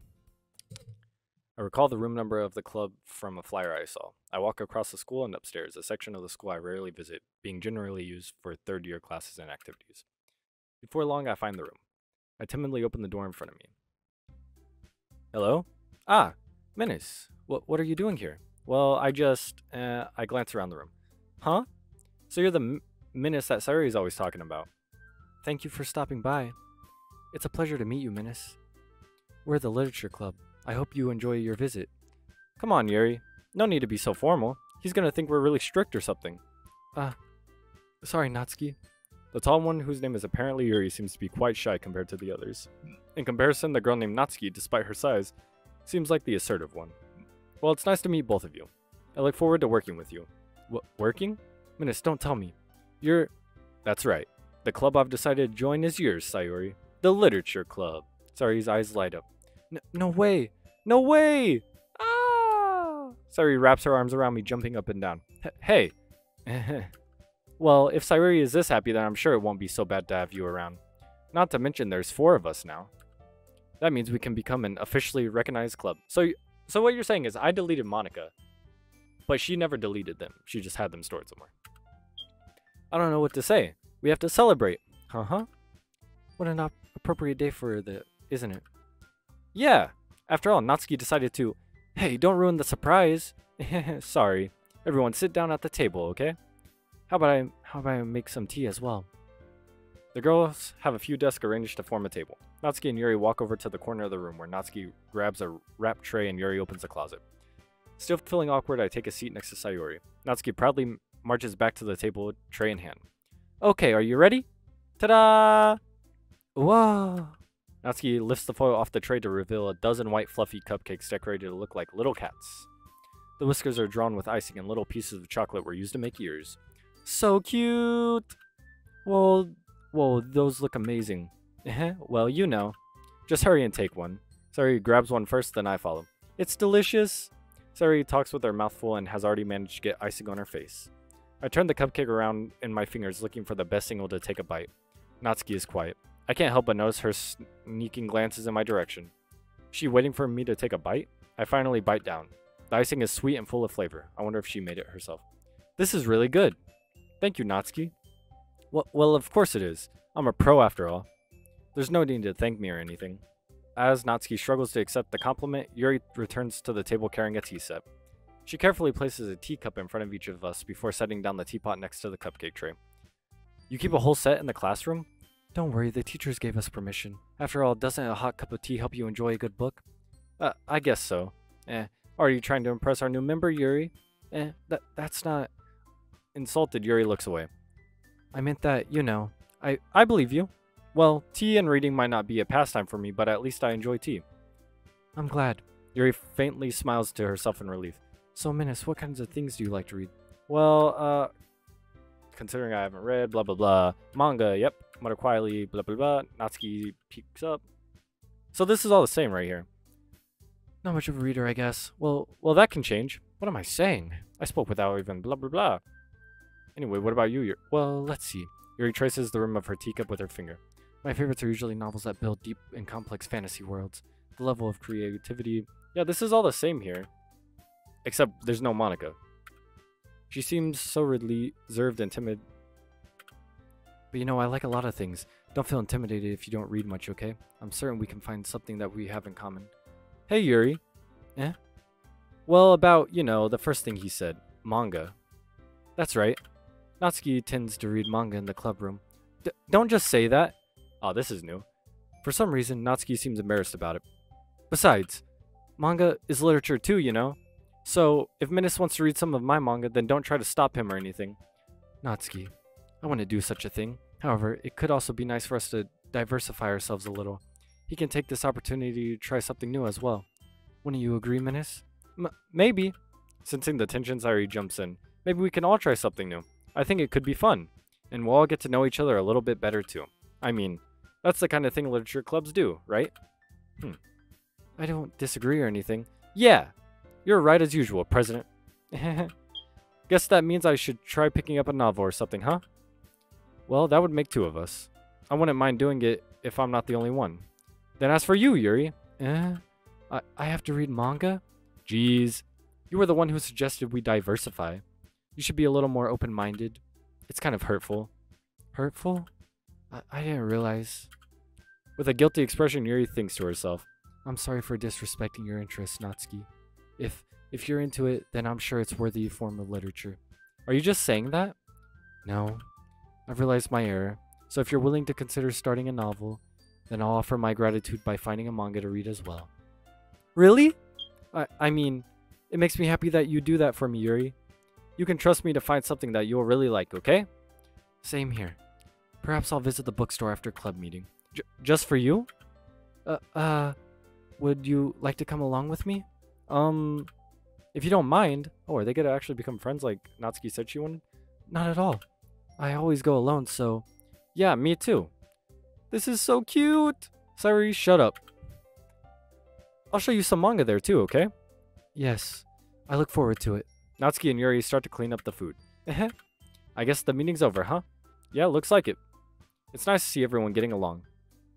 Speaker 1: I recall the room number of the club from a flyer I saw. I walk across the school and upstairs, a section of the school I rarely visit, being generally used for third-year classes and activities. Before long, I find the room. I timidly open the door in front of me. Hello? Ah, Menace. What are you doing here? Well, I glance around the room. Huh? So you're the Menace that Sayori's always talking about. Thank you for stopping by. It's a pleasure to meet you, Menace. We're the Literature Club. I hope you enjoy your visit. Come on, Yuri. No need to be so formal. He's gonna think we're really strict or something. Sorry, Natsuki. The tall one, whose name is apparently Yuri, seems to be quite shy compared to the others. In comparison, the girl named Natsuki, despite her size, seems like the assertive one. Well, it's nice to meet both of you. I look forward to working with you. Working? Menace, don't tell me. That's right. The club I've decided to join is yours, Sayori. The Literature Club. Sayori's eyes light up. No way! No way! Ah! Sayori wraps her arms around me, jumping up and down. Hey! Well, if Sayori is this happy, then I'm sure it won't be so bad to have you around. Not to mention there's 4 of us now. That means we can become an officially recognized club. So what you're saying is I deleted Monica, but she never deleted them. She just had them stored somewhere. I don't know what to say. We have to celebrate. Uh-huh. What an appropriate day for isn't it? Yeah. After all, Natsuki decided to... Hey, don't ruin the surprise. Sorry. Everyone sit down at the table, okay? How about I make some tea as well? The girls have a few desks arranged to form a table. Natsuki and Yuri walk over to the corner of the room where Natsuki grabs a wrap tray and Yuri opens the closet. Still feeling awkward, I take a seat next to Sayori. Natsuki proudly marches back to the table, tray in hand. Okay, are you ready? Ta-da! Whoa! Natsuki lifts the foil off the tray to reveal a dozen white fluffy cupcakes decorated to look like little cats. The whiskers are drawn with icing and little pieces of chocolate were used to make ears. So cute! Whoa, those look amazing. Well, you know. Just hurry and take one. Sayori grabs one first, then I follow. It's delicious! Sayori talks with her mouth full and has already managed to get icing on her face. I turn the cupcake around in my fingers, looking for the best single to take a bite. Natsuki is quiet. I can't help but notice her sneaking glances in my direction. Is she waiting for me to take a bite? I finally bite down. The icing is sweet and full of flavor. I wonder if she made it herself. This is really good. Thank you, Natsuki. Well, of course it is. I'm a pro after all. There's no need to thank me or anything. As Natsuki struggles to accept the compliment, Yuri returns to the table carrying a tea set. She carefully places a teacup in front of each of us before setting down the teapot next to the cupcake tray. You keep a whole set in the classroom? Don't worry, the teachers gave us permission. After all, doesn't a hot cup of tea help you enjoy a good book? I guess so. Are you trying to impress our new member, Yuri? That's not... Insulted, Yuri looks away. I meant that, you know, I believe you. Well, tea and reading might not be a pastime for me, but at least I enjoy tea. I'm glad. Yuri faintly smiles to herself in relief. So, Menace, what kinds of things do you like to read? Well, considering I haven't read, blah, blah, blah. Manga, yep. Mutter quietly, blah, blah, blah. Natsuki peeks up. So this is all the same right here. Not much of a reader, I guess. Well, that can change. What am I saying? I spoke without even blah, blah, blah. Anyway, what about you? Well, let's see. Yuri traces the rim of her teacup with her finger. My favorites are usually novels that build deep and complex fantasy worlds. The level of creativity... Yeah, this is all the same here. Except there's no Monica. She seems so reserved and timid. But you know, I like a lot of things. Don't feel intimidated if you don't read much, okay? I'm certain we can find something that we have in common. Hey, Yuri. Well, about, you know, the first thing he said. Manga. That's right. Natsuki tends to read manga in the club room. Don't just say that. Oh, this is new. For some reason, Natsuki seems embarrassed about it. Besides, manga is literature too, you know? So, if Menace wants to read some of my manga, then don't try to stop him or anything. Natsuki, I want to do such a thing. However, it could also be nice for us to diversify ourselves a little. He can take this opportunity to try something new as well. Wouldn't you agree, Menace? Maybe. Sensing the tension, Sayori jumps in. Maybe we can all try something new. I think it could be fun. And we'll all get to know each other a little bit better too. I mean, that's the kind of thing literature clubs do, right? I don't disagree or anything. Yeah, you're right as usual, President. Guess that means I should try picking up a novel or something, huh? Well, that would make 2 of us. I wouldn't mind doing it if I'm not the only one. Then as for you, Yuri. I have to read manga? Jeez. You were the one who suggested we diversify. You should be a little more open-minded. It's kind of hurtful. Hurtful? I didn't realize. With a guilty expression, Yuri thinks to herself, I'm sorry for disrespecting your interests, Natsuki. If you're into it, then I'm sure it's worthy form of literature. Are you just saying that? No. I've realized my error. So if you're willing to consider starting a novel, then I'll offer my gratitude by finding a manga to read as well. Really? I mean, it makes me happy that you do that for me, Yuri. You can trust me to find something that you'll really like, okay? Same here. Perhaps I'll visit the bookstore after club meeting. Just for you? Would you like to come along with me? If you don't mind. Oh, are they gonna actually become friends like Natsuki said she wanted? Not at all. I always go alone, so... Yeah, me too. This is so cute! Sayori, shut up. I'll show you some manga there too, okay? Yes. I look forward to it. Natsuki and Yuri start to clean up the food. I guess the meeting's over, huh? Yeah, looks like it. It's nice to see everyone getting along.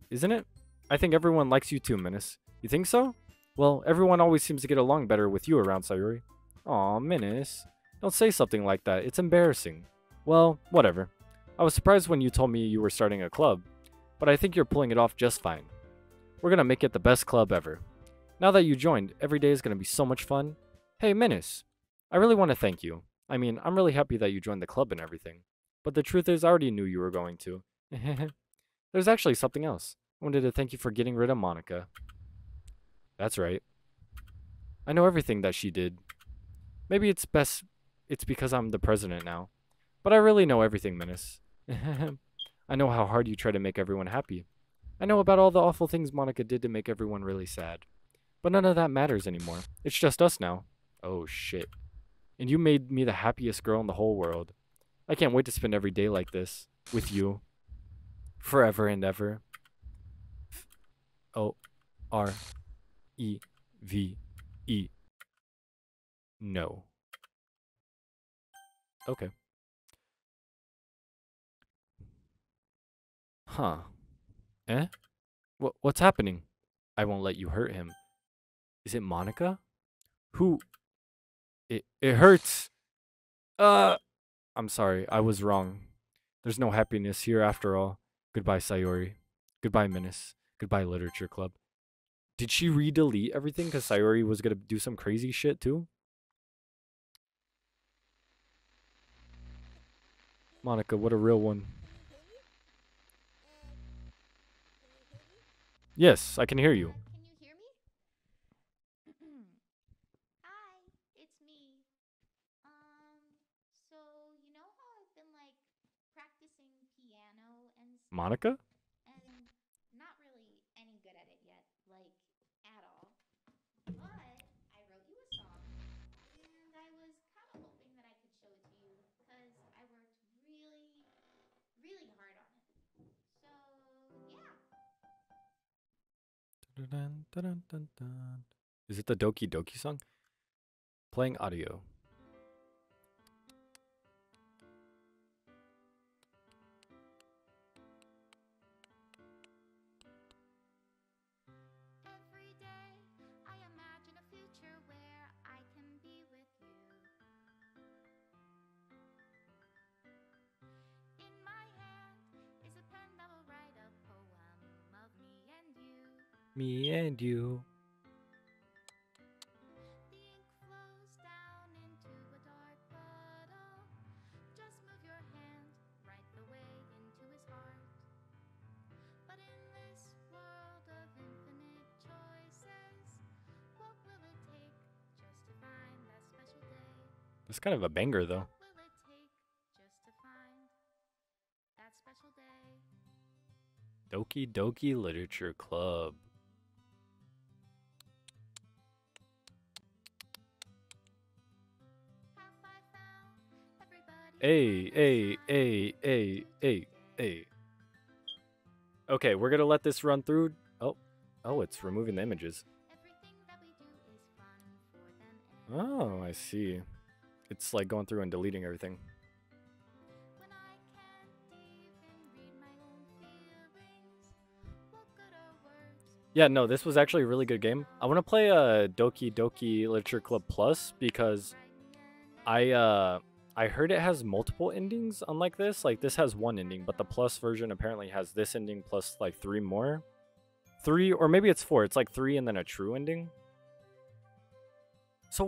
Speaker 1: Isn't it? I think everyone likes you too, Menace. You think so? Well, everyone always seems to get along better with you around, Sayori. Aw, Menace. Don't say something like that. It's embarrassing. Well, whatever. I was surprised when you told me you were starting a club, but I think you're pulling it off just fine. We're gonna make it the best club ever. Now that you joined, every day is gonna be so much fun. Hey, Menace. I really want to thank you. I mean, I'm really happy that you joined the club and everything. But the truth is, I already knew you were going to. There's actually something else. I wanted to thank you for getting rid of Monica. That's right. I know everything that she did. Maybe it's because I'm the president now. But I really know everything, Menace. I know how hard you try to make everyone happy. I know about all the awful things Monica did to make everyone really sad. But none of that matters anymore. It's just us now. Oh, shit. And you made me the happiest girl in the whole world. I can't wait to spend every day like this. With you. Forever and ever. O-R-E-V-E. No. Okay. Huh. Eh? What's happening? I won't let you hurt him. Is it Monica? Who? It hurts. I'm sorry. I was wrong. There's no happiness here after all. Goodbye, Sayori. Goodbye, Menace. Goodbye, Literature Club. Did she re-delete everything because Sayori was gonna do some crazy shit too? Monica, what a real one. Yes, I can hear you.
Speaker 2: Can you hear me? Hi, it's me. So you know how I've been like practicing piano and stuff,
Speaker 1: Monica?
Speaker 2: and not really any good at it yet, like at all. But I wrote you a song, and I was kind of hoping that I could show it to you because I worked really, really hard on it. So yeah.
Speaker 1: Dun, dun, dun, dun, dun. Is it the Doki Doki song? Playing audio.
Speaker 2: Every day I imagine a future where I can be with you. In my hand is a pen that will write a poem of me and you.
Speaker 1: Me and you.
Speaker 2: The ink flows down into a dark puddle. Just move your hand right the way into his heart. But in this world of infinite choices, what will it take just to find that special day?
Speaker 1: It's kind of a banger though.
Speaker 2: What will it take just to find that special day?
Speaker 1: Doki Doki Literature Club.
Speaker 2: Have I found everybody?
Speaker 1: Hey. Okay, we're gonna let this run through. Oh, it's removing the images.
Speaker 2: Everything that we do is fun for them and
Speaker 1: Oh, I see. It's like going through and deleting everything.
Speaker 2: when I can't even read my own feelings, what good are words?
Speaker 1: Yeah, no, this was actually a really good game. I want to play Doki Doki Literature Club Plus because I heard it has multiple endings unlike this. Like this has one ending, but the plus version apparently has this ending plus like 3 more. 3 or maybe it's 4. It's like 3 and then a true ending. So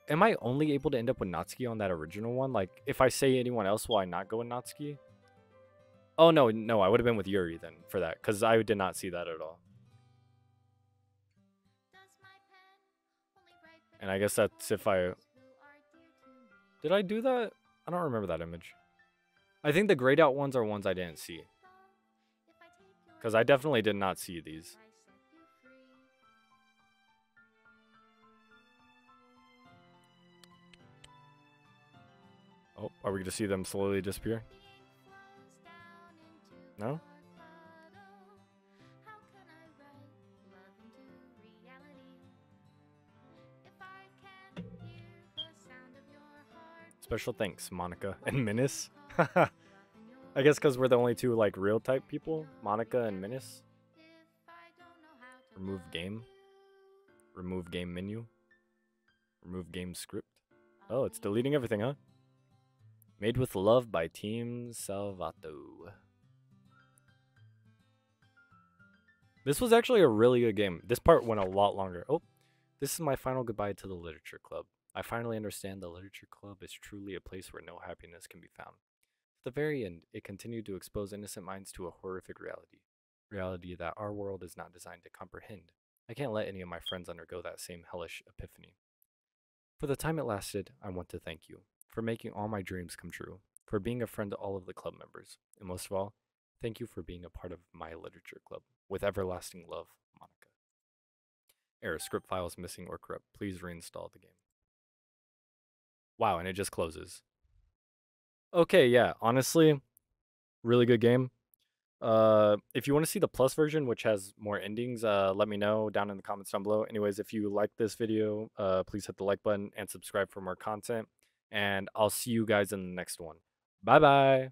Speaker 1: Am I only able to end up with Natsuki on that original one? Like, if I say anyone else, will I not go with Natsuki? Oh, no, no, I would have been with Yuri then for that, because I did not see that at all. And I guess that's if I... Did I do that? I don't remember that image. I think the grayed out ones are ones I didn't see. Because I definitely did not see these. Oh, are we going to see them slowly disappear? No? Special thanks, Monica and Menace. I guess because we're the only two like real type people. Monica and Menace. Remove game. Remove game menu. Remove game script. Oh, it's deleting everything, huh? Made with Love by Team Salvato. This was actually a really good game. This part went a lot longer. Oh, this is my final goodbye to the Literature Club. I finally understand the Literature Club is truly a place where no happiness can be found. At the very end, it continued to expose innocent minds to a horrific reality. Reality that our world is not designed to comprehend. I can't let any of my friends undergo that same hellish epiphany. For the time it lasted, I want to thank you for making all my dreams come true, for being a friend to all of the club members, and most of all, thank you for being a part of my Literature Club. With everlasting love, Monica. Error, script files missing or corrupt. Please reinstall the game. Wow, and it just closes. Okay, yeah, honestly, really good game. If you want to see the plus version, which has more endings, let me know down in the comments down below. Anyways, if you like this video, please hit the like button and subscribe for more content. And I'll see you guys in the next one. Bye bye.